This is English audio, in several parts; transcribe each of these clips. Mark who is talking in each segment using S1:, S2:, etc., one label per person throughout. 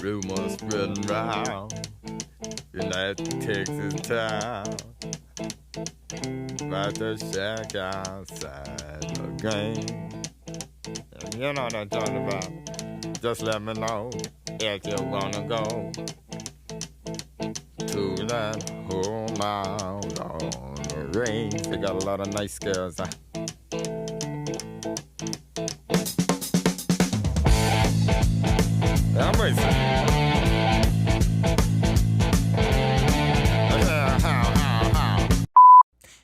S1: Rumors spreading round in that Texas town about the shack outside the game. And you know what I'm talking about. Just let me know if you wanna go to that home out on the range. They got a lot of nice girls. I'm racing.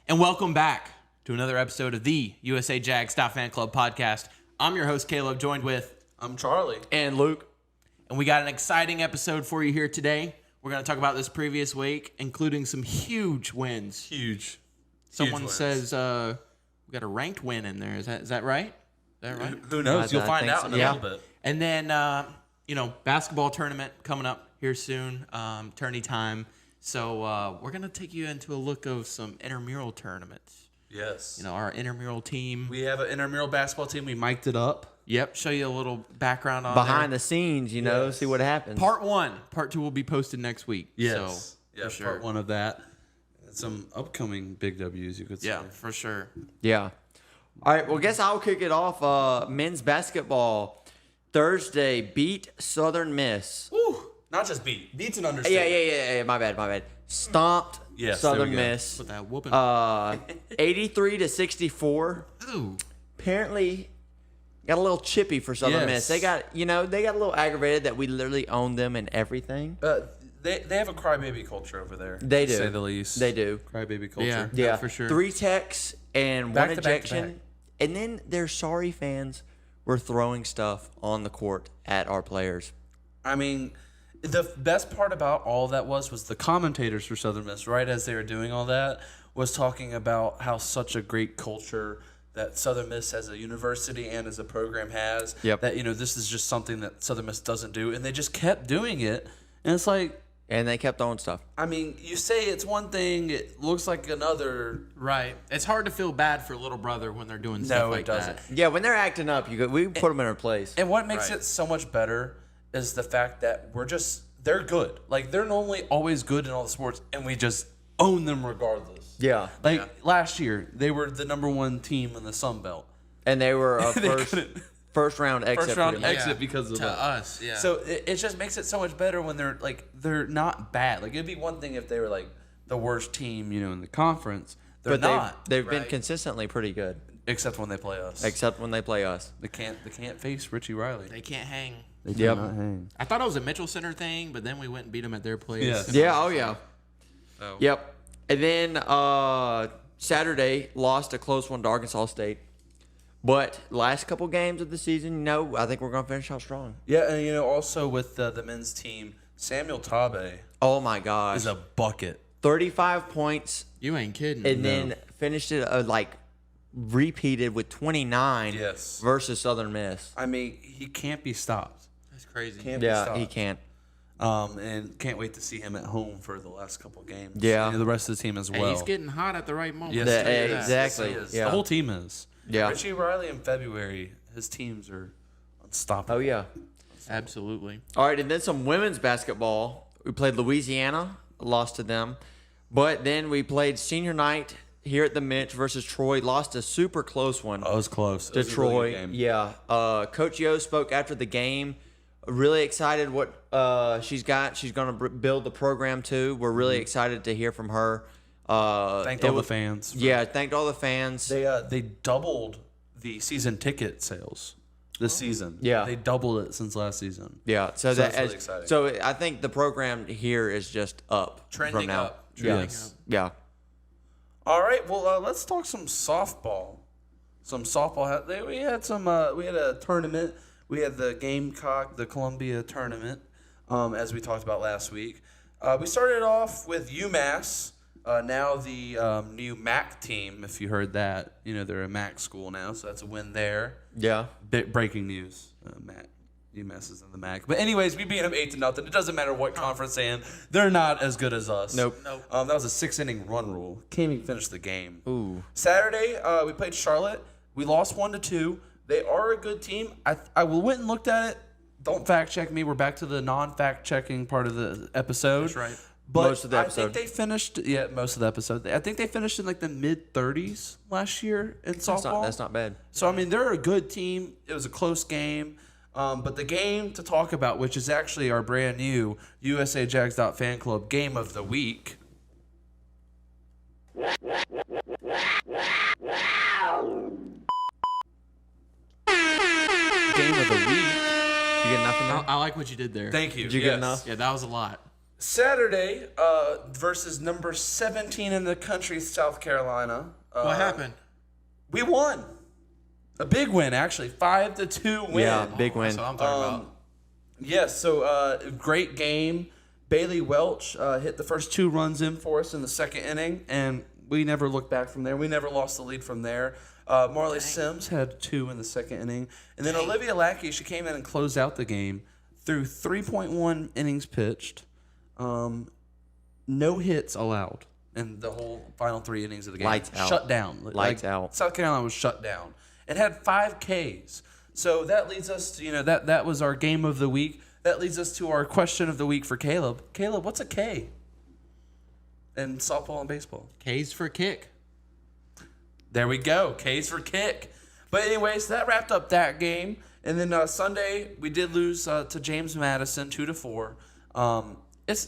S2: And welcome back to another episode of the usajags.fanclub podcast. I'm your host, Caleb, joined with...
S3: I'm Charlie.
S2: And Luke. And we got an exciting episode for you here today. We're going to talk about this previous week, including some huge wins.
S3: Huge.
S2: Someone
S3: wins.
S2: says we got a ranked win in there. Is that right? Is that right?
S3: Who knows? You'll find out in a little bit.
S2: And then, basketball tournament coming up here soon, tourney time. So we're going to take you into a look of some intramural tournaments.
S3: Yes.
S2: Our intramural team.
S3: We have an intramural basketball team. We mic'd it up.
S2: Yep. Show you a little background on
S4: behind
S2: there.
S4: the scenes, see what happens.
S2: Part 1. Part 2 will be posted next week.
S3: Yes.
S2: So, for sure.
S3: Part 1 of that. And some upcoming big W's, you could say.
S2: Yeah, for sure.
S4: Yeah. All right. Well, guess I'll kick it off. Men's basketball Thursday beat Southern Miss.
S3: Woo! Not just beat. Beat's an understatement.
S4: Yeah. My bad. Stomped Southern Miss.
S2: With that whooping.
S4: 83-64.
S2: Ooh.
S4: Apparently got a little chippy for Southern
S3: Yes.
S4: Miss. They got a little aggravated that we literally owned them in everything.
S3: They have a crybaby culture over there.
S4: They do.
S3: To say the least.
S4: They do.
S3: Crybaby culture.
S4: Yeah,
S2: for sure.
S4: 3 techs and
S3: Back
S4: 1
S3: to back to
S4: ejection.
S3: back.
S4: And then their sorry fans were throwing stuff on the court at our players.
S3: I mean, the best part about all of that was the commentators for Southern Miss, right as they were doing all that, was talking about how such a great culture that Southern Miss as a university and as a program has.
S4: Yep.
S3: That, this is just something that Southern Miss doesn't do. And they just kept doing it. And it's like...
S4: And they kept throwing stuff.
S3: I mean, you say it's one thing, it looks like another.
S2: Right. It's hard to feel bad for little brother when they're doing stuff like that.
S4: Yeah, when they're acting up, we put them in their place.
S3: And what makes it so much better is the fact that they're good. Like, they're normally always good in all the sports, and we just own them regardless.
S4: Yeah.
S3: Last year, they were the number 1 team in the Sun Belt.
S4: And they were a
S3: They
S4: first round exit.
S3: First round
S4: pretty much.
S3: exit because of
S2: to
S3: that.
S2: us, yeah.
S3: So it just makes it so much better when they're not bad. Like, it'd be one thing if they were like the worst team, in the conference. They're
S4: But
S3: not.
S4: they've been consistently pretty good.
S3: Except when they play us.
S4: They
S3: can't face Richie Riley.
S2: They can't hang.
S3: They cannot hang.
S2: I thought it was a Mitchell Center thing, but then we went and beat them at their place.
S3: Yes.
S4: Yeah, oh yeah.
S2: So.
S4: Yep. And then Saturday, lost a close one to Arkansas State. But last couple games of the season, I think we're going to finish out strong.
S3: Yeah, and also with the men's team, Samuel Tabe
S4: Oh my gosh.
S3: is a bucket.
S4: 35 points.
S2: You ain't kidding.
S4: And then finished it repeated with 29 versus Southern Miss.
S3: I mean, he can't be stopped.
S2: That's crazy.
S3: Can't be stopped.
S4: He can't.
S3: And can't wait to see him at home for the last couple games.
S4: Yeah.
S3: And the rest of the team as well.
S2: And he's getting hot at the right moment.
S3: Yes,
S4: exactly.
S3: Yes, he is.
S4: Yeah.
S3: The whole team is.
S4: Yeah.
S3: Richie Riley in February, his teams are unstoppable.
S4: Oh, yeah.
S2: Absolutely.
S4: All right, and then some women's basketball. We played Louisiana, lost to them. But then we played senior night here at the Mitch versus Troy, lost a super close one.
S3: Oh, it was close.
S4: To Troy. Really yeah. Coach Yo spoke after the game. Really excited what she's got. She's going to build the program too. We're really excited to hear from her.
S3: Thanked all the fans.
S4: Yeah, thanked all the fans.
S3: They doubled the season ticket sales this season.
S4: Yeah.
S3: They doubled it since last season.
S4: Yeah, so
S3: that's really exciting.
S4: So I think the program here is just up
S2: Trending
S4: from now.
S2: up.
S3: Yes.
S4: Yeah.
S3: All right. Well, let's talk some softball. We had a tournament. We had the Gamecock, the Columbia tournament, as we talked about last week. We started off with UMass. Now the new MAC team, if you heard that, they're a MAC school now, so that's a win there.
S4: Yeah.
S3: Breaking news, UMass is in the MAC. But anyways, we beat them 8-0. It doesn't matter what conference they're in. They're not as good as us.
S4: Nope.
S3: That was a 6-inning run rule. Can't even finish the game.
S4: Ooh.
S3: Saturday, we played Charlotte. We lost 1-2. They are a good team. I went and looked at it. don't fact check me. We're back to the non-fact checking part of the episode.
S2: That's right.
S3: But
S4: Most of the
S3: I
S4: episode.
S3: think they finished. Yeah, most of the episode. I think they finished in like the mid-30s last year in softball.
S4: That's not bad.
S3: So I mean, they're a good team. It was a close game. But the game to talk about, which is actually our brand new usajags.fanclub game of the week.
S4: Game of the week. You get nothing there?
S2: I like what you did there.
S3: Thank you.
S4: Did you get enough?
S2: Yeah, that was a lot.
S3: Saturday versus number 17 in the country, South Carolina.
S2: What happened?
S3: We won. A big win, actually. 5-2 win.
S4: Yeah, big win.
S2: That's what I'm talking about.
S3: Yes, so great game. Bailey Welch hit the first 2 runs in for us in the second inning, and we never looked back from there. We never lost the lead from there. Marley Sims had 2 in the second inning. And then Olivia Lackey, she came in and closed out the game through 3.1 innings pitched. No hits allowed in the whole final 3 innings of the game.
S4: Lights out.
S3: Shut down.
S4: Lights out.
S3: South Carolina was shut down. It had 5 Ks. So that leads us to, that was our game of the week. That leads us to our question of the week for Caleb. Caleb, what's a K in softball and baseball?
S2: K's for kick.
S3: There we go. K's for kick. But anyways, that wrapped up that game. And then Sunday, we did lose to James Madison 2-4.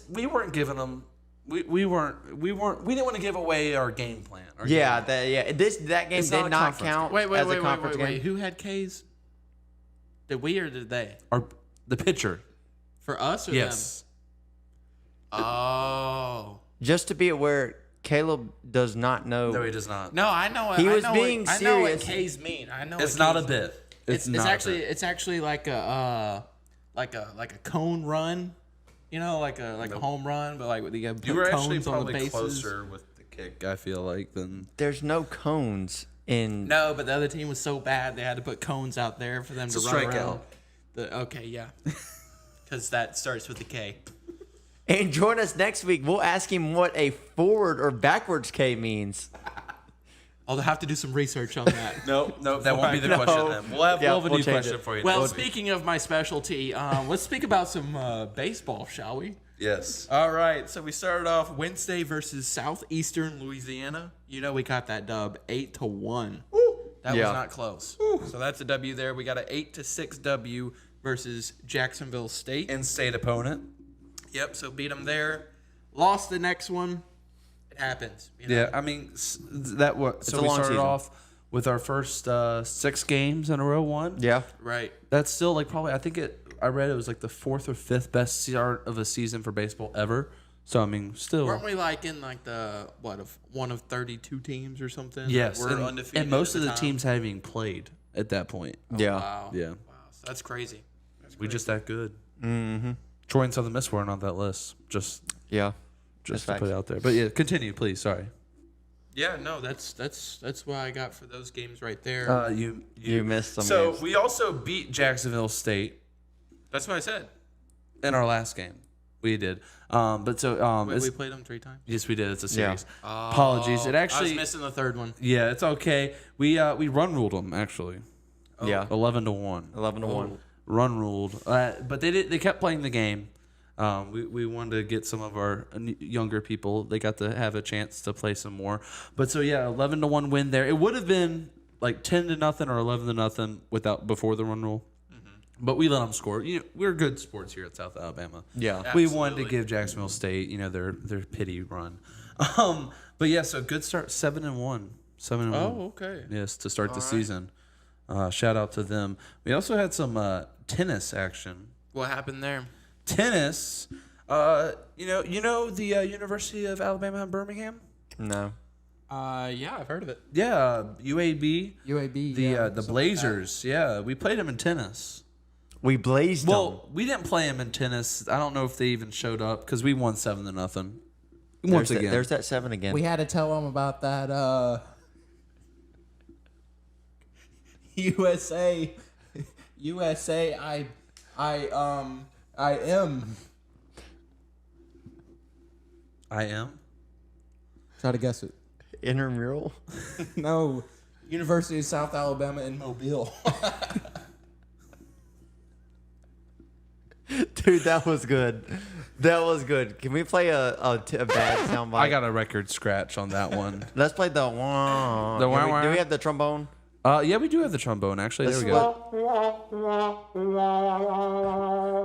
S3: We weren't giving them. We didn't want to give away our game plan.
S4: Yeah, that game
S3: It's not
S4: did
S3: a
S4: not
S3: conference.
S4: count
S2: Wait,
S4: as a conference game.
S2: wait. Who had K's? Did we or did they?
S3: The pitcher.
S2: For us or
S3: Yes.
S2: them? Oh.
S4: Just to be aware, Caleb does not know.
S3: No, he does not.
S2: No, I know.
S4: He
S2: I
S4: was
S2: know
S4: being
S2: I know what
S4: serious.
S2: K's mean. I know.
S3: It's
S2: what
S3: not a
S2: K's
S3: bit.
S2: It's
S3: not
S2: it's actually like a cone run. You know, like a home run, but like you
S3: You were actually
S2: cones on the
S3: probably
S2: bases.
S3: closer with the kick, I feel like, than...
S4: There's no cones in.
S2: No, but the other team was so bad they had to put cones out there for them
S3: It's
S2: to
S3: a
S2: run
S3: strikeout.
S2: around. Okay, yeah, because that starts with the K.
S4: And join us next week. We'll ask him what a forward or backwards K means.
S2: I'll have to do some research on that.
S3: No, that won't be the
S4: No.
S3: question then. We'll have a
S4: we'll
S3: new
S4: change
S3: question
S4: it.
S3: for you.
S2: Well,
S3: next week.
S2: speaking of my specialty, let's speak about some baseball, shall we?
S3: Yes.
S2: All right, so we started off Wednesday versus Southeastern Louisiana. You know we got that dub 8-1. That
S4: Yeah.
S2: was not close. So that's a W there. We got an 8-6 W versus Jacksonville State.
S3: In-state opponent.
S2: Yep, so beat them there. Lost the next one. It happens. You know?
S3: Yeah, I mean, so
S4: a
S3: we
S4: long
S3: started
S4: season.
S3: off with our first 6 games in a row won.
S4: Yeah.
S2: Right.
S3: That's still like probably, I read it was like the 4th or 5th best start of a season for baseball ever. So, I mean, still.
S2: Weren't we like in like the, one of 32 teams or something?
S3: Yes.
S2: We're
S3: and,
S2: undefeated.
S3: and most
S2: at
S3: of the
S2: time?
S3: teams haven't even played at that point.
S4: Yeah.
S2: Wow.
S3: Yeah.
S2: Wow. So that's crazy.
S3: We just that good. Mm-hmm. Troy and Southern Miss weren't on that list. Just
S4: Yeah.
S3: to
S4: That's
S3: put it out there. But yeah, continue, please. Sorry.
S2: Yeah, no, that's what I got for those games right there.
S4: You missed some
S3: So
S4: games.
S3: we also beat Jacksonville State
S2: That's what I said.
S3: in our last game. We did. But so
S2: Wait,
S3: it's-
S2: we played them 3 times.
S3: yes, we did. It's a
S4: Yeah.
S3: series. Apologies. It
S2: I
S3: actually
S2: was missing the third one.
S3: yeah, it's okay. We run ruled them actually.
S4: Yeah.
S3: 11-1.
S4: 11-1.
S3: Run ruled. But they kept playing the game. We wanted to get some of our younger people. They got to have a chance to play some more. But so yeah, 11-1 win there. It would have been like 10-0 or 11-0 before the run rule. But we let them score. We're good sports here at South Alabama.
S4: Yeah.
S3: We wanted to
S2: Absolutely.
S3: give Jacksonville State, their pity run. But yeah, so good start, 7-1. 7-1.
S2: Oh, okay.
S3: Yes, to start the
S2: right.
S3: season. Shout out to them. We also had some tennis action.
S2: What happened there?
S3: Tennis, the University of Alabama in Birmingham.
S4: No.
S2: Yeah, I've heard of it.
S3: Yeah, UAB.
S5: UAB.
S3: The Blazers. Yeah, we played them in tennis.
S4: We blazed them.
S3: Well, we didn't play them in tennis. I don't know if they even showed up because we won 7-0. Once again,
S4: There's that 7 again.
S5: We had to tell them about that USA. I am.
S3: I am.
S5: Try to guess it.
S4: Intramural.
S5: No, University of South Alabama in Mobile.
S4: Dude, that was good. That was good. Can we play a bad soundbite?
S3: I got a record scratch on that one.
S4: Let's play the wah.
S3: The wah wah.
S4: Do we have the trombone?
S3: Yeah, we do have the trombone, actually. There we go.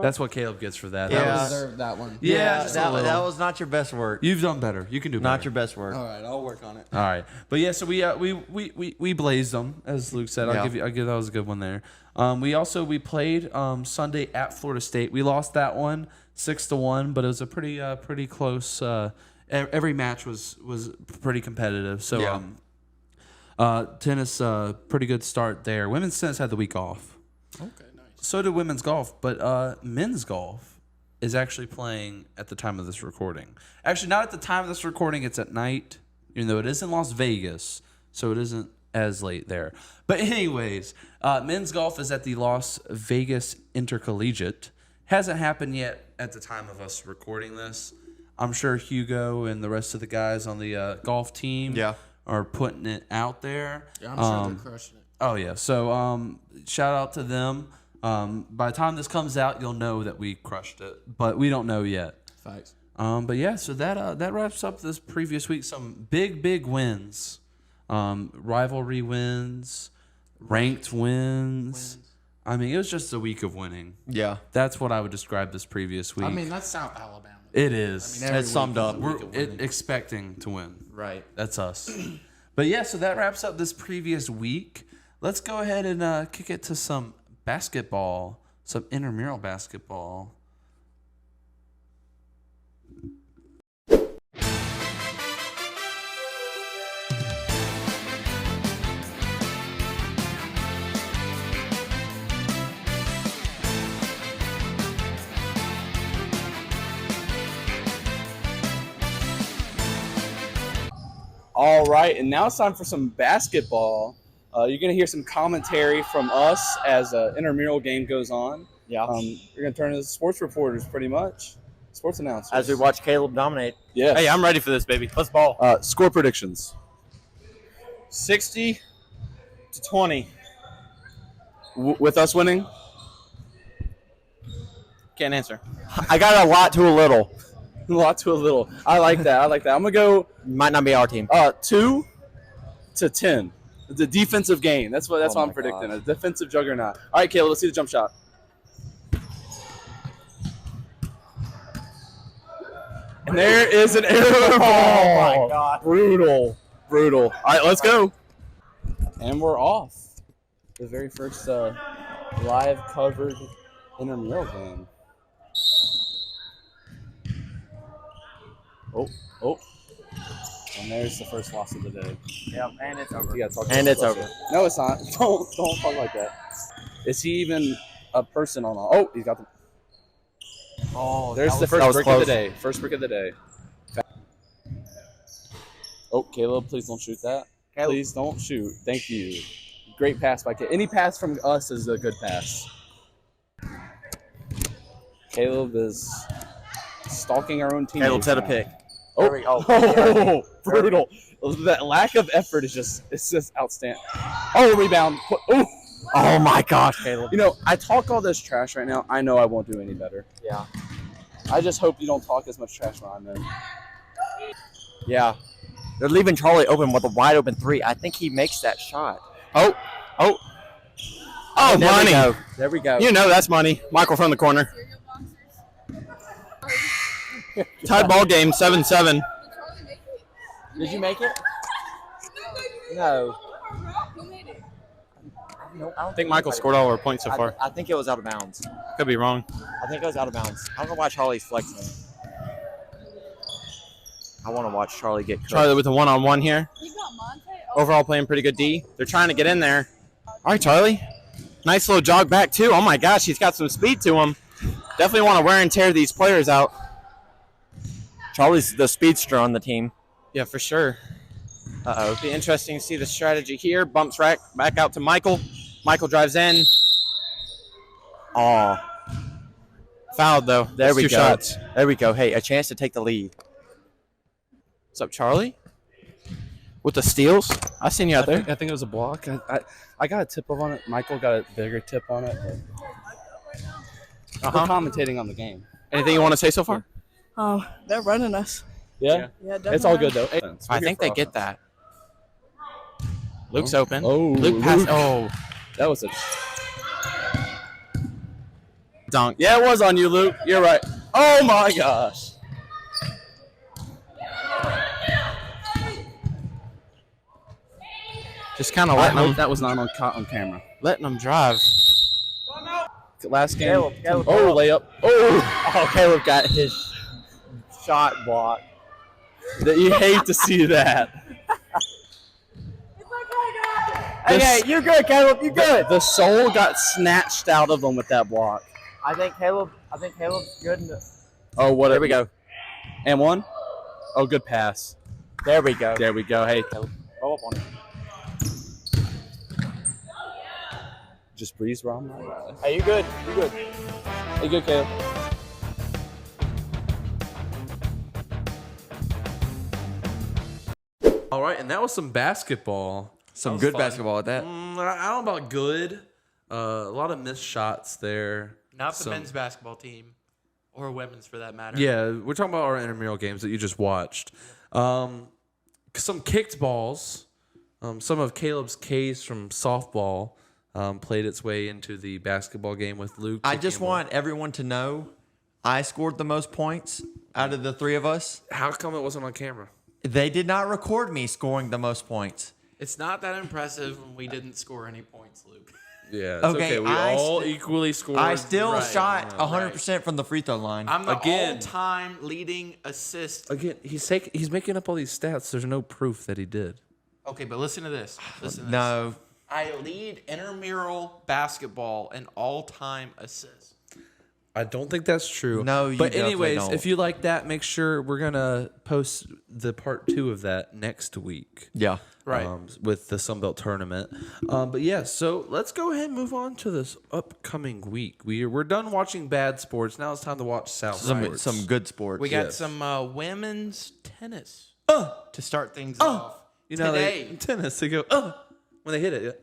S3: That's what Caleb gets for that.
S4: Yeah.
S3: That
S5: I
S3: was-
S5: deserve that one.
S3: yeah,
S4: that was not your best work.
S3: You've done better. You can do better.
S4: Not your best work.
S5: All right, I'll work on it.
S3: All right, but yeah, so we blazed them, as Luke said.
S4: Yeah.
S3: I'll give that was a good one there. We played Sunday at Florida State. We lost that one 6-1, but it was a pretty close. Every match was pretty competitive. So
S4: Yeah.
S3: Tennis, pretty good start there. Women's tennis had the week off.
S5: Okay, nice.
S3: So did women's golf, but men's golf is actually playing at the time of this recording. Actually, not at the time of this recording. It's at night, even though it is in Las Vegas, so it isn't as late there. But anyways, men's golf is at the Las Vegas Intercollegiate. Hasn't happened yet at the time of us recording this. I'm sure Hugo and the rest of the guys on the golf team are putting it out there.
S5: Yeah, I'm sure they're crushing it.
S3: Oh yeah, so shout out to them. By the time this comes out, you'll know that we crushed it, but we don't know yet.
S5: Facts.
S3: But yeah, so that wraps up this previous week. Some big wins, rivalry wins, ranked wins. I mean, it was just a week of winning.
S4: Yeah.
S3: That's what I would describe this previous week.
S5: I mean, that's South Alabama.
S3: It is.
S5: Every
S4: It's summed
S5: week is
S4: up.
S5: a
S3: We're
S5: week of winning.
S3: expecting to win.
S4: Right.
S3: That's us. But yeah, so that wraps up this previous week. Let's go ahead and kick it to some basketball, some intramural basketball.
S6: All right, and now it's time for some basketball. You're going to hear some commentary from us as an intramural game goes on.
S4: Yeah.
S6: You're going to turn into sports reporters, pretty much. Sports announcers.
S4: As we watch Caleb dominate.
S6: Yes.
S7: Hey, I'm ready for this, baby. Let's ball.
S6: Score predictions.
S7: 60-20.
S6: With us winning?
S7: Can't answer. I got a lot to a little.
S6: A lot to a little. I like that. I'm going to go
S7: Might not be our team.
S6: 2-10. The defensive game. That's what I'm predicting. A defensive juggernaut. All right, Caleb, let's see the jump shot. And there is an air ball.
S7: Oh, my God.
S6: Brutal. All right, let's go. And we're off. The very first live covered intramural game. Oh. And there's the first loss of the day.
S7: Yep, and it's over.
S6: You gotta talk to
S7: And
S6: us
S7: it's
S6: closer.
S7: over.
S6: No, it's not. Don't talk like that. Is he even a person on? Oh, he's got the.
S4: Oh,
S6: There's the
S7: that
S6: first
S7: was
S6: brick of the
S7: close.
S6: day. First brick of the day. Oh, Caleb, please don't shoot that.
S7: Caleb.
S6: Please don't shoot. Thank you. Great pass by Caleb. Any pass from us is a good pass. Caleb is stalking our own team.
S7: Caleb's had a pick.
S6: Oh, brutal. That lack of effort is just outstanding. Oh, rebound.
S7: Oh, my gosh, Caleb.
S6: You know, I talk all this trash right now. I know I won't do any better.
S7: Yeah.
S6: I just hope you don't talk as much trash when I'm in.
S7: Yeah. They're leaving Charlie open with a wide open three. I think he makes that shot. Oh,
S6: There we
S7: money.
S6: go. There we go.
S7: You know that's money. Michael from the corner. Tied ball game, 7-7.
S4: Did you make it? No.
S7: I think Michael scored all our points so far.
S4: I think it was out of bounds.
S7: Could be wrong.
S4: I think it was out of bounds. I don't know why Charlie's flexing. I want to watch Charlie get cooked.
S7: Charlie with a one-on-one here. Overall playing pretty good D. They're trying to get in there. All right, Charlie. Nice little jog back, too. Oh, my gosh, he's got some speed to him. Definitely want to wear and tear these players out.
S4: Charlie's the speedster on the team.
S7: Yeah, for sure. Uh-oh. Be interesting to see the strategy here. Bumps back out to Michael. Michael drives in.
S4: Oh,
S7: Fouled, though.
S4: there we
S7: Two
S4: go.
S7: shots.
S4: There we go. Hey, a chance to take the lead.
S7: What's up, Charlie? With the steals? I seen you out there.
S6: I think it was a block. I got a tip on it. Michael got a bigger tip on it. We're commentating on the game.
S7: Anything you want to say so far?
S8: They're running us.
S6: Yeah?
S8: Yeah, definitely.
S6: It's all good, though.
S7: I think they get that. Luke's open.
S6: Oh,
S7: Luke passed.
S6: Luke.
S7: Oh,
S6: That was a
S7: dunk.
S6: Yeah, it was on you, Luke. You're right. Oh my gosh.
S7: Just kind of
S6: I
S7: letting
S6: hope
S7: them,
S6: that was not on camera.
S7: letting them drive.
S6: Last game.
S8: Caleb,
S6: oh, layup. Oh, Caleb got his shot blocked. You hate to see that.
S8: Okay, you're good, Caleb. You're good.
S6: The soul got snatched out of him with that block.
S8: I think Caleb's good.
S6: Oh, what?
S7: There we go.
S6: And one. Oh, good pass.
S8: There we go.
S6: There we go. Hey, Caleb. Roll up on it. Just breeze Rom.
S8: Hey, you're good. You're good.
S6: Hey, good, Caleb.
S3: All right, and that was some basketball.
S4: Some
S3: was
S4: good
S3: fun.
S4: basketball at that.
S3: I don't know about good. A lot of missed shots there.
S2: Not the
S3: Some-
S2: men's basketball team, or women's for that matter.
S3: Yeah, we're talking about our intramural games that you just watched. Some kicked balls. Some of Caleb's K's from softball played its way into the basketball game with Luke.
S4: I
S3: kicking
S4: just
S3: a ball.
S4: want everyone to know I scored the most points out of the three of us.
S3: How come it wasn't on camera?
S4: They did not record me scoring the most points.
S2: It's not that impressive when we didn't score any points, Luke.
S3: Yeah, it's
S4: Okay,
S3: okay. We
S4: I
S3: all
S4: st-
S3: equally scored.
S4: I still
S3: Right.
S4: shot 100% from the free throw line.
S2: I'm the
S3: Again.
S2: all-time leading assist.
S3: Again, he's making up all these stats. There's no proof that he did.
S2: Okay, but listen to this. Listen to this.
S4: No.
S2: I lead intramural basketball in all-time assists.
S3: I don't think that's true.
S4: No, you
S3: But
S4: definitely
S3: anyways,
S4: don't.
S3: if you like that, make sure we're gonna post the part 2 of that next week.
S4: Yeah.
S2: Right.
S3: With the Sunbelt tournament. But yeah, so let's go ahead and move on to this upcoming week. We're done watching bad sports. Now it's time to watch South sports.
S4: Some good sports.
S2: We got
S3: Yes.
S2: some women's tennis to start things off.
S3: You know,
S2: Today.
S3: tennis. They go when they hit it.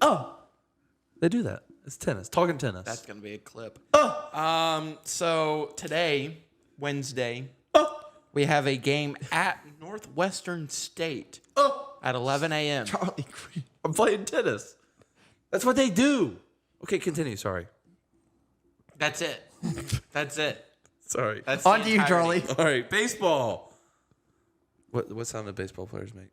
S3: They do that. It's tennis. Talking tennis.
S2: That's gonna be a clip. So today, Wednesday, we have a game at Northwestern State at 11 a.m.
S4: Charlie Green.
S3: I'm playing tennis. That's what they do. Okay, continue. Sorry.
S2: That's it. That's it.
S3: Sorry.
S2: That's
S4: On
S2: the
S4: to you,
S2: entirety.
S4: Charlie.
S3: All right, baseball. What sound do baseball players make?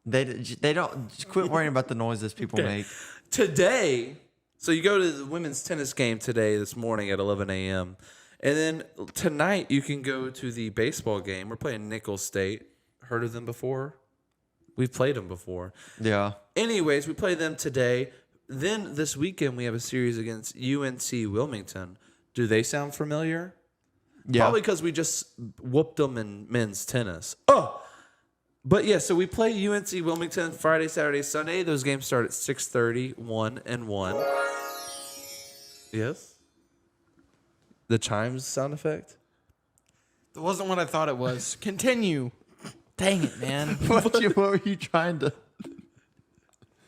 S4: They don't just quit worrying about the noises people make.
S3: Today, so you go to the women's tennis game today, this morning at 11 a.m. And then tonight you can go to the baseball game. We're playing Nicholls State. Heard of them before? We've played them before.
S4: Yeah.
S3: Anyways, we play them today. Then this weekend we have a series against UNC Wilmington. Do they sound familiar?
S4: Yeah.
S3: Probably because we just whooped them in men's tennis. But yeah, so we play UNC Wilmington Friday, Saturday, Sunday. Those games start at 6:30, 1 and 1. Yes? The chimes sound effect?
S2: That wasn't what I thought it was. Continue. Dang it, man.
S4: what were you trying to?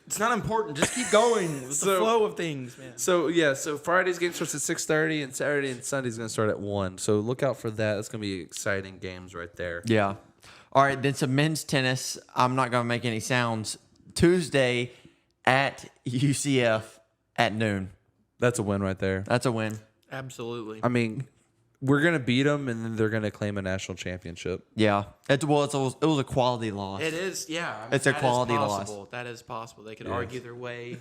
S2: It's not important. Just keep going with the flow of things, man.
S3: So yeah, so Friday's game starts at 6:30 and Saturday and Sunday's going to start at 1. So look out for that. It's going to be exciting games right there.
S4: Yeah. All right, then some men's tennis. I'm not going to make any sounds. Tuesday at UCF at noon.
S3: That's a win right there.
S4: That's a win.
S2: Absolutely.
S3: I mean, we're going to beat them and then they're going to claim a national championship.
S4: Yeah. It was a quality loss.
S2: It is, yeah. I mean,
S4: It's a
S2: that is
S4: quality
S2: possible.
S4: loss.
S2: That is possible. They could argue their way,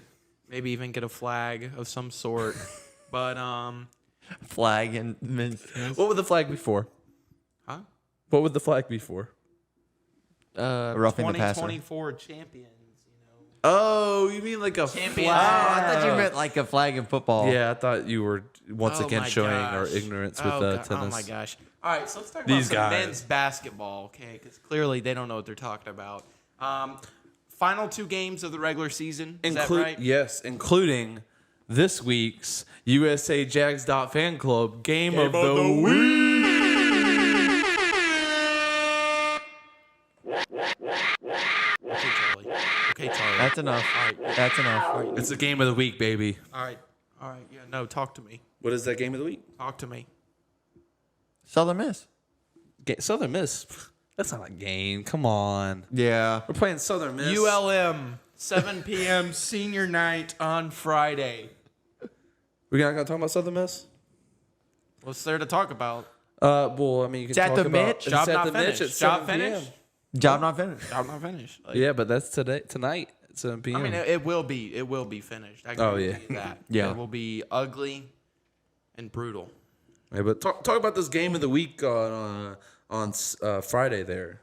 S2: maybe even get a flag of some sort. But
S4: Flag and men's tennis.
S3: What would the flag be for?
S2: Huh?
S3: What would the flag be for?
S4: Roughing the passer.
S2: 2024 champions,
S3: Oh, you mean like a
S2: Champions.
S4: Oh, I
S3: flag?
S4: thought you meant like a flag in football.
S3: Yeah, I thought you were once
S2: Oh
S3: again
S2: my
S3: showing
S2: gosh.
S3: our ignorance with
S2: God.
S3: tennis.
S2: Oh my gosh. All right, so let's talk
S3: These
S2: about some
S3: guys.
S2: men's basketball, okay? Because clearly they don't know what they're talking about. Final 2 games of the regular season. Is that right?
S3: Yes, including this week's usajags.fanclub game of the week.
S2: Okay, Charlie. Okay, Charlie.
S4: That's enough. That's enough.
S3: It's the game of the week, baby.
S2: All right. All right. Yeah. No. Talk to me.
S3: What is that game of the week?
S2: Talk to me.
S4: Southern Miss.
S3: Southern Miss. That's not a game. Come on.
S4: Yeah.
S3: We're playing Southern Miss.
S2: ULM, 7 p.m. senior night on Friday.
S3: We're not going to talk about Southern Miss?
S2: What's there to talk about?
S3: Well, I mean, you can
S4: It's at
S3: talk
S4: the
S3: about...
S4: Mitch?
S3: it's
S2: Job
S3: at
S2: not
S3: the Mitch
S2: finished.
S3: at
S2: Job
S3: 7 p.m.
S2: finished.
S4: Job not finished.
S2: I'm not finished. Like,
S3: Yeah, but that's tonight at 7 p.m.
S2: I mean, it will be. It will be finished. I can
S3: Oh, yeah.
S2: guarantee you that.
S4: Yeah.
S2: It will be ugly and brutal.
S3: Yeah, but talk about this game of the week on Friday there.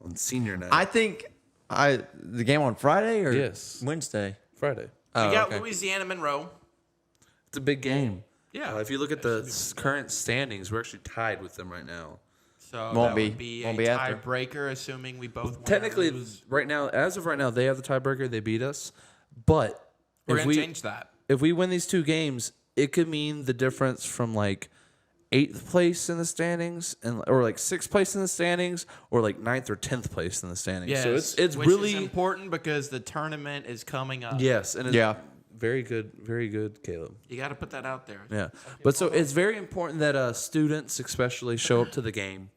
S3: On senior night.
S4: I think the game on Friday or
S3: Yes.
S4: Wednesday?
S3: Friday.
S4: Oh,
S2: We got
S4: okay.
S2: Louisiana Monroe.
S3: It's a big game.
S2: Yeah.
S3: If you look at the current standings, we're actually tied with them right now.
S2: So
S4: Won't
S2: that
S4: be.
S2: would be
S4: Won't
S2: a
S4: be after.
S2: tiebreaker, assuming we both win or
S3: Technically,
S2: lose.
S3: right now, as of right now, they have the tiebreaker. They beat us. But
S2: We're
S3: if
S2: gonna
S3: we
S2: change that.
S3: if we win these two games, it could mean the difference from like 8th place in the standings or like 6th place in the standings or like 9th or 10th place in the standings.
S2: Yes,
S3: So it's
S2: which
S3: really
S2: is important because the tournament is coming up.
S3: yes, and it's
S4: Yeah.
S3: very good, Caleb.
S2: You got to put that out there.
S3: Yeah, but so it's very important that students especially show up to the game.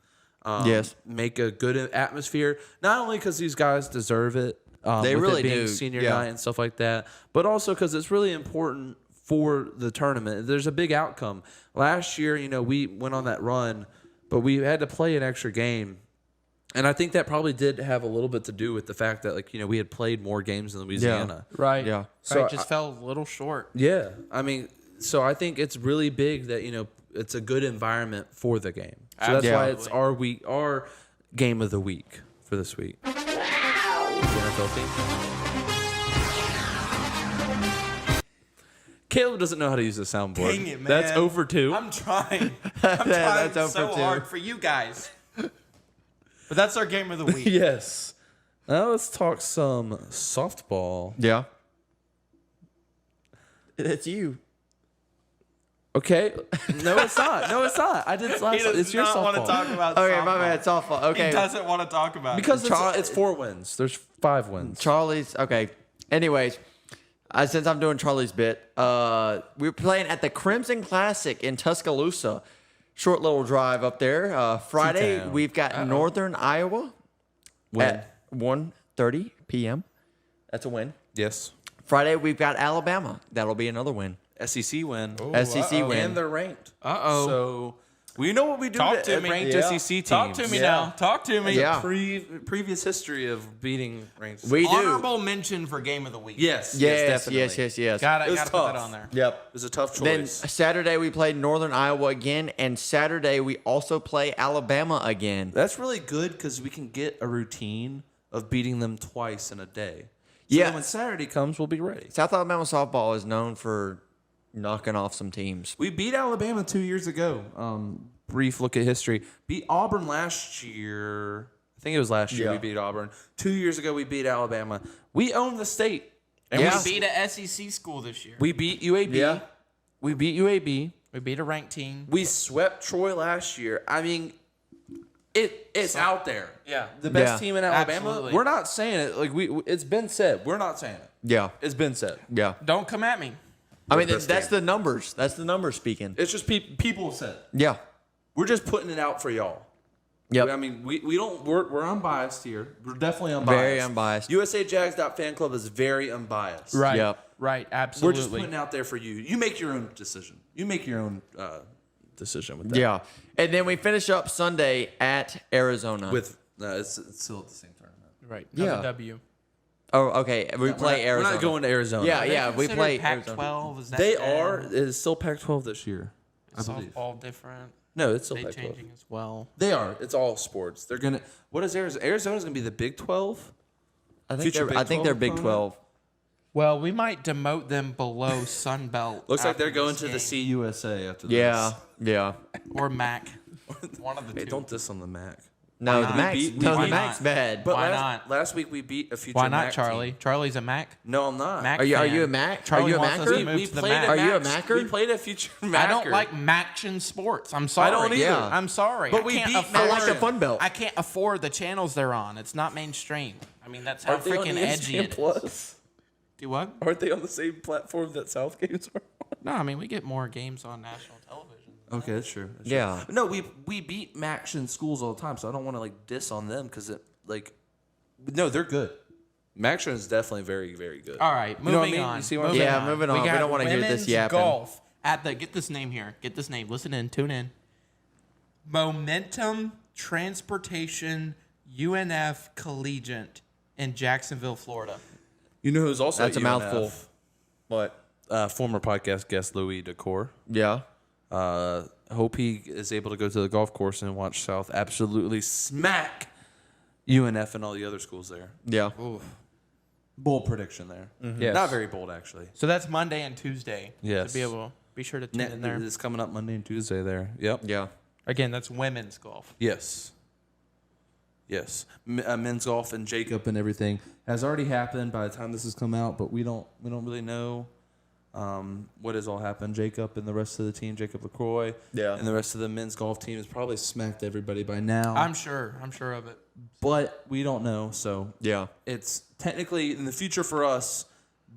S4: Yes.
S3: Make a good atmosphere. Not only because these guys deserve it,
S4: They
S3: with
S4: really
S3: it being
S4: do,
S3: senior
S4: yeah.
S3: night and stuff like that, but also because it's really important for the tournament. There's a big outcome. Last year, we went on that run, but we had to play an extra game. And I think that probably did have a little bit to do with the fact that, we had played more games in Louisiana.
S2: Right.
S4: Yeah.
S2: So
S3: So
S2: it just fell a little short.
S3: Yeah. I mean, so I think it's really big that, it's a good environment for the game. So that's why it's our game of the week for this week. The NFL team. Caleb doesn't know how to use the soundboard.
S2: Dang it, man.
S3: That's over 2.
S2: I'm trying. I'm trying
S4: That's over
S2: so
S4: two.
S2: hard for you guys. But that's our game of the week.
S3: Yes. Now let's talk some softball.
S4: Yeah. It's you.
S3: Okay. No, it's not. No, it's not. I did last.
S2: He does
S3: It's your
S2: not
S3: softball.
S2: want to talk about
S4: Okay,
S2: softball.
S4: my bad. Softball. Okay.
S2: He doesn't want to talk about
S3: Because
S2: it.
S3: it's 4 wins. There's 5 wins.
S4: Charlie's. Okay. Anyways, since I'm doing Charlie's bit, we're playing at the Crimson Classic in Tuscaloosa. Short little drive up there. Friday,
S3: T-town.
S4: we've got Northern Iowa at 1:30 p.m. That's a win.
S3: Yes.
S4: Friday, we've got Alabama. That'll be another win.
S3: SEC win.
S4: SEC win.
S3: And they're ranked.
S2: Uh-oh.
S3: So we know what we do
S2: Talk
S3: to
S2: to me.
S3: ranked
S4: Yeah.
S3: SEC teams.
S2: Talk to me
S3: Yeah.
S2: now. Talk to me.
S4: Yeah.
S3: Previous history of beating ranked.
S4: We do.
S2: Honorable mention for game of the week.
S3: Yes.
S4: Yes,
S3: definitely.
S4: yes.
S2: Gotta
S3: It was
S2: put
S3: tough.
S2: that on there.
S4: Yep.
S3: It was a tough
S4: Then
S3: choice.
S4: Saturday we played Northern Iowa again, and Saturday we also play Alabama again.
S3: That's really good because we can get a routine of beating them twice in a day. So
S4: Yeah.
S3: then when Saturday comes, we'll be ready.
S4: South Alabama softball is known for knocking off some teams.
S3: We beat Alabama 2 years ago. Brief look at history. Beat Auburn last year. I think it was last year
S4: Yeah.
S3: we beat Auburn. 2 years ago we beat Alabama. We own the state. And
S4: Yeah.
S2: We beat a SEC school this year.
S3: we beat UAB.
S4: Yeah.
S3: We beat UAB.
S2: We beat a ranked team.
S3: We swept Troy last year. I mean, it's out there.
S2: Yeah.
S3: The best
S4: Yeah.
S3: team in Alabama.
S2: Absolutely.
S3: We're not saying it. It's been said. We're not saying it.
S4: Yeah.
S3: It's been said.
S4: Yeah.
S2: Don't come at me.
S4: I mean,
S3: best
S4: that's
S3: team.
S4: the numbers. That's the numbers speaking.
S3: It's just people have said it.
S4: Yeah.
S3: We're just putting it out for y'all.
S4: Yep.
S3: I mean, we don't. We're unbiased here. We're definitely unbiased.
S4: Very unbiased.
S3: usajags.fanclub is very unbiased.
S2: Right.
S4: Yep.
S2: Right.
S3: We're
S2: Absolutely.
S3: just putting it out there for you. You make your own decision. You make your own decision with that.
S4: Yeah. And then we finish up Sunday at Arizona.
S3: With it's still at the same tournament.
S2: right.
S4: Yeah.
S2: W.
S4: Oh, okay. We play
S3: We're
S4: Arizona.
S3: not going to Arizona.
S4: Yeah,
S2: Are they
S4: yeah. We
S2: considered
S4: play Arizona.
S2: Pac-12. Is that
S3: They
S2: dead?
S3: are. It is still Pac-12 this year. I believe.
S2: Softball different.
S3: No, it's still
S2: They
S3: Pac-12.
S2: changing as well.
S3: They are. It's all sports. They're gonna. What is Arizona? Arizona's gonna be the Big 12.
S4: I think
S3: Future
S4: they're, I
S3: Big
S4: think they're
S3: 12
S4: Big
S3: opponent?
S4: 12.
S2: Well, we might demote them below Sun Belt.
S3: Looks like
S2: after
S3: they're going
S2: this
S3: to the
S2: game.
S3: CUSA after
S4: Yeah.
S3: this.
S4: Yeah.
S2: Or MAC. One of the
S3: Hey,
S2: two.
S3: don't diss on the MAC.
S4: No,
S2: not?
S4: the Max.
S3: We
S4: No,
S3: beat-
S4: the Max
S2: not?
S4: bad.
S3: But
S2: Why
S3: last,
S2: not?
S3: last week we beat a future.
S2: Why not,
S3: MAC
S2: Charlie?
S3: team.
S2: Charlie's a Mac.
S3: No, I'm not.
S2: Mac
S4: Are you
S2: fan.
S4: a Mac?
S2: Charlie
S4: Are you a
S2: wants us
S4: Macker?
S2: to move
S3: We
S2: to the
S3: played
S2: Mac.
S3: a
S4: Are you a
S3: Max-
S4: Macker?
S3: We played a future Macker.
S2: I don't like Maction sports. I'm sorry.
S3: don't either.
S4: Yeah.
S2: I'm sorry.
S3: But
S2: I
S3: we
S2: can't
S3: beat
S2: afford,
S4: I like the Fun Belt.
S2: I can't afford the channels they're on. It's not mainstream. I mean, that's how
S3: Aren't they on
S2: freaking edgy
S3: ESPN
S2: it is.
S3: Plus?
S2: Do what?
S3: Aren't they on the same platform that South games are?
S2: No, I mean we get more games on national television.
S3: Okay, that's true.
S4: Yeah.
S3: No, we beat Maction schools all the time, so I don't want to like diss on them because no, they're good. Maction is definitely very, very good.
S2: All right, moving
S3: You know what I mean?
S2: on.
S3: You see what I'm
S2: moving
S3: saying?
S4: Yeah, moving on. We
S2: got
S4: don't wanna hear this
S2: women's
S4: yapping.
S2: Golf at the get this name here. Get this name. Listen in. Tune in. Momentum Transportation UNF Collegiate in Jacksonville, Florida.
S3: You know who's also
S4: That's
S3: at
S4: a
S3: UNF?
S4: mouthful. What?
S3: Former podcast guest Louis Decor.
S4: Yeah.
S3: Hope he is able to go to the golf course and watch South absolutely smack UNF and all the other schools there.
S4: Yeah.
S3: Bold prediction there.
S2: Yes.
S3: Not very bold, actually.
S2: So that's Monday and Tuesday.
S3: Yes.
S2: To be able, be sure to tune in there.
S3: It's coming up Monday and Tuesday there. Yep.
S4: Yeah.
S2: Again, that's women's golf.
S3: Yes. Yes. Men's golf and Jacob and everything has already happened by the time this has come out, but we don't really know what has all happened. Jacob and the rest of the team, Jacob LaCroix,
S4: Yeah.
S3: and the rest of the men's golf team has probably smacked everybody by now.
S2: I'm sure of it.
S3: But we don't know, so
S4: Yeah.
S3: it's technically in the future for us,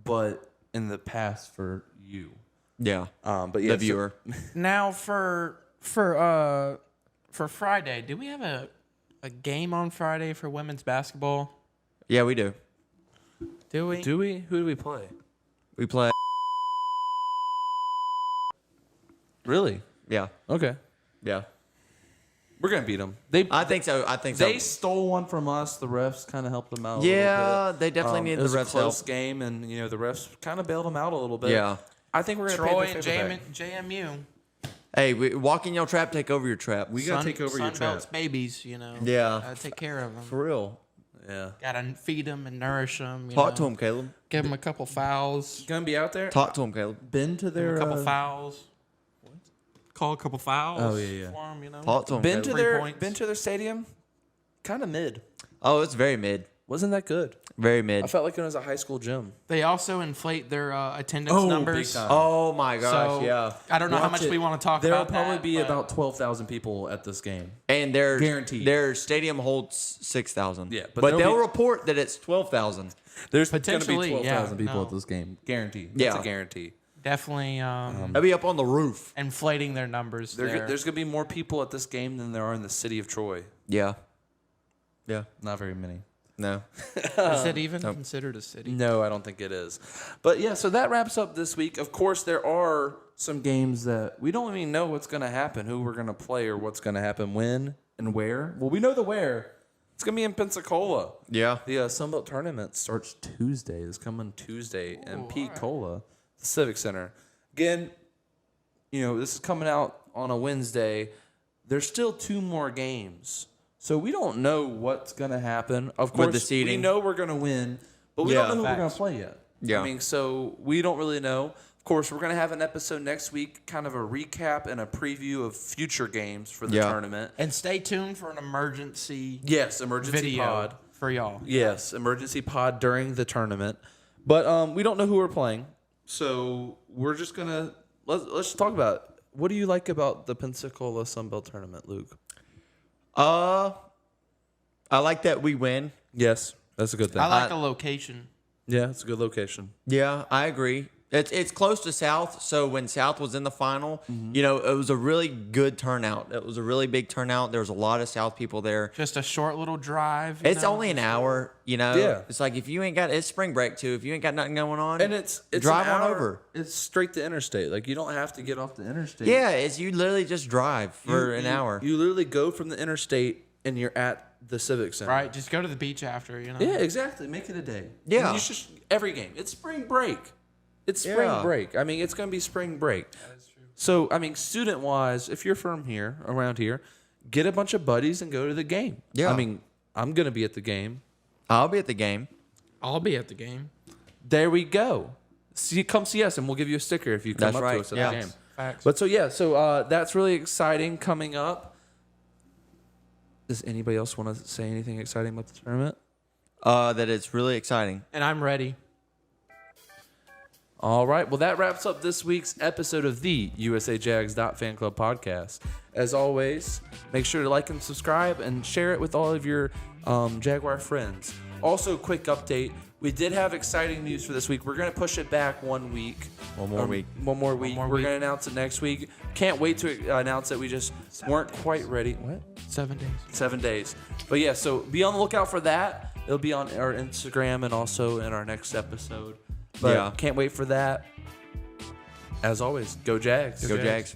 S3: but in the past for you.
S4: Yeah.
S3: But yeah,
S4: The viewer.
S2: Now for Friday, do we have a game on Friday for women's basketball?
S4: Yeah, we do.
S2: Do we?
S3: Do we? Who do we play?
S4: We play.
S3: Really?
S4: Yeah.
S3: Okay.
S4: Yeah.
S3: We're gonna beat them.
S4: I think so.
S3: They stole one from us. The refs kind of helped them out. A
S4: Yeah,
S3: little bit.
S4: they definitely needed
S3: it was
S4: the
S3: a
S4: refs'
S3: close
S4: help.
S3: game, and the refs kind of bailed them out a little bit.
S4: Yeah.
S3: I think we're gonna
S2: Troy
S3: pay
S2: and
S3: the favor back.
S2: JMU.
S4: Hey, walk in your trap, take over your trap.
S3: We gotta take over your
S2: Sunbelt's
S3: trap.
S2: babies,
S4: Yeah.
S2: Gotta take care of them.
S4: For real.
S3: Yeah.
S2: Gotta feed them and nourish them.
S4: Talk to him, Caleb.
S2: Give them a couple fouls.
S3: Gonna be out there.
S4: Talk to him, Caleb.
S3: Been to
S2: Give 'em
S3: their
S2: a couple fouls. Call a couple fouls.
S3: Oh, yeah.
S2: For 'em,
S4: Talk to him,
S3: Been
S4: Caleb.
S3: to
S2: 3 points.
S3: been to their stadium. Kind of mid.
S4: Oh, it's very mid.
S3: Wasn't that good?
S4: Very mid.
S3: I felt like it was a high school gym.
S2: They also inflate their attendance numbers.
S3: big time.
S4: Oh my gosh,
S2: So
S4: yeah.
S2: I don't know how
S3: Watch
S2: much
S3: it.
S2: we want to talk
S3: There'll
S2: about.
S3: probably
S2: that,
S3: be
S2: but
S3: about 12,000 people at this game.
S4: And
S3: Guaranteed.
S4: their stadium holds 6,000.
S3: Yeah,
S4: but
S3: but there'll
S4: they'll
S3: be-
S4: report that it's 12,000.
S3: There's gonna
S2: Potentially,
S3: be 12,000
S2: yeah,
S3: people
S2: no.
S3: at this game. Guaranteed.
S4: Yeah.
S3: That's a guarantee.
S2: definitely
S4: They'll be up on the roof.
S2: inflating their numbers. There.
S3: There's gonna be more people at this game than there are in the city of Troy.
S4: Yeah. Yeah.
S3: Not very many.
S4: No.
S2: Is it even considered a city?
S3: No, I don't think it is. But yeah, so that wraps up this week. Of course, there are some games that we don't even know what's going to happen, who we're going to play, or what's going to happen when and where. Well, we know the where. It's going to be in Pensacola.
S4: Yeah.
S3: The Sunbelt tournament starts Tuesday. It's coming Tuesday in Pensacola, the Civic Center. Again, this is coming out on a Wednesday. There's still 2 more games. So we don't know what's going to happen. Of course,
S4: the seeding.
S3: we know we're going to win, but we
S4: Yeah.
S3: don't know who we're
S2: Facts.
S3: going to play yet.
S4: Yeah.
S3: I mean, so we don't really know. Of course, we're going to have an episode next week, kind of a recap and a preview of future games for the
S4: Yeah.
S3: tournament.
S2: And stay tuned for an emergency
S3: Yes, emergency
S2: video
S3: pod.
S2: for y'all.
S3: Yes, emergency pod during the tournament. But we don't know who we're playing. So we're just going to let's talk about it. What do you like about the Pensacola Sunbelt tournament, Luke?
S4: I like that we win.
S3: Yes, that's a good thing.
S2: I like the location.
S3: Yeah, it's a good location.
S4: Yeah, I agree. It's close to South, so when South was in the final, it was a really good turnout. It was a really big turnout. There was a lot of South people there.
S2: Just a short little drive.
S4: It's only an hour,
S3: Yeah.
S4: It's like if you ain't got it's spring break too. If you ain't got nothing going on,
S3: And it's
S4: drive
S3: an
S4: on
S3: hour.
S4: over.
S3: It's straight to interstate. Like you don't have to get off the interstate.
S4: Yeah, it's you literally just drive for an hour.
S3: You literally go from the interstate and you're at the Civic Center.
S2: Right. Just go to the beach after.
S3: Yeah, exactly. Make it a day.
S4: Yeah.
S3: And you should every game. It's spring break. It's spring
S4: Yeah.
S3: break. I mean, it's going to be spring break. That is true. So, I mean, student wise, if you're from here, around here, get a bunch of buddies and go to the game.
S4: Yeah.
S3: I mean, I'm going to be at the game.
S4: I'll be at the game.
S2: I'll be at the game.
S3: There we go. Come see us, and we'll give you a sticker if you come
S4: That's
S3: up
S4: right.
S3: to us at
S4: Yeah.
S3: the game.
S2: Facts.
S3: But that's really exciting coming up. Does anybody else want to say anything exciting about the tournament?
S4: That it's really exciting.
S2: And I'm ready.
S3: All right. Well, that wraps up this week's episode of the usajags.fanclub podcast. As always, make sure to like and subscribe and share it with all of your Jaguar friends. Also, quick update. We did have exciting news for this week. We're going to push it back 1 week.
S4: One more week.
S3: One more week. We're going to announce it next week. Can't wait to announce it. We just weren't quite ready. What?
S2: 7 days.
S3: 7 days. But yeah, so be on the lookout for that. It'll be on our Instagram and also in our next episode. But
S4: Yeah.
S3: can't wait for that. As always, go Jags.
S4: Go Jags.